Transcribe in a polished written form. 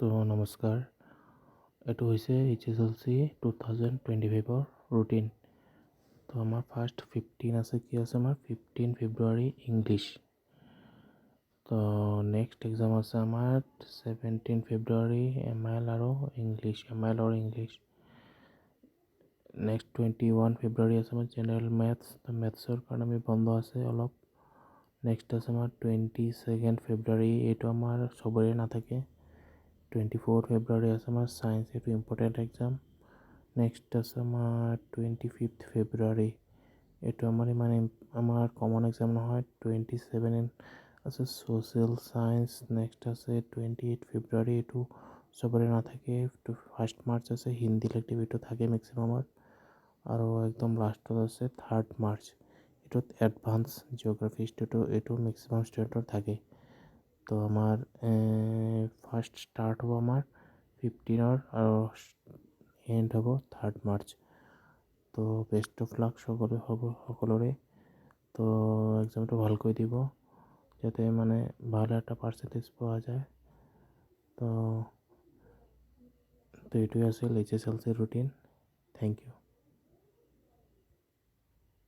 তো নমস্কাৰ, এইটো হৈছে HSLC 2025 ৰুটিন। তো আমাৰ ফাৰ্ষ্ট 15 আছে, কি আছে আমাৰ 15 ফেব্ৰুৱাৰী ইংলিছ। তো নেক্সট এক্সাম আছে আমাৰ 17 ফেব্ৰুৱাৰী MIL আৰু ইংলিছ। নেক্সট 21 ফেব্ৰুৱাৰী আছে আমাৰ জেনেৰেল মেথছ। তো মেথছৰ কাৰণে আমি বন্ধ আছে অলপ। নেক্সট আছে আমাৰ 22 ফেব্ৰুৱাৰী, এইটো আমাৰ চবৰে নাথাকে। 24 ফেব্ৰুৱাৰী আছে আমাৰ ছায়েন্স, এইটো ইম্পৰ্টেণ্ট এক্সাম। নেক্সট আছে আমাৰ 25 ফেব্ৰুৱাৰী, এইটো আমাৰ কমন এক্সাম নহয়। 27 আছে ছ'চিয়েল ছায়েন্স। নেক্সট আছে 28 ফেব্ৰুৱাৰী, এইটো চবৰে নাথাকে। 1 মাৰ্চ আছে হিন্দী ইলেক্টিভ, এইটো থাকে মেক্সিমামৰ। আৰু একদম লাষ্টত আছে 3 মাৰ্চ, এইটোত এডভান্স জিঅ'গ্ৰাফি এইটো মেক্সিমাম ষ্টুডেণ্টৰ থাকে। তো আমাৰ ফাৰ্ষ্ট ষ্টাৰ্ট হ'ব আমাৰ 15 আৰু এণ্ড হ'ব 3 মাৰ্চ। তো বেষ্ট অফ লাক সকলোৰে। তো এক্সামটো ভালকৈ দিব, যাতে ভাল এটা পাৰ্চেণ্টেজ পোৱা যায়। তো এইটোৱে আছিল HSLC ৰুটিন। Thank U.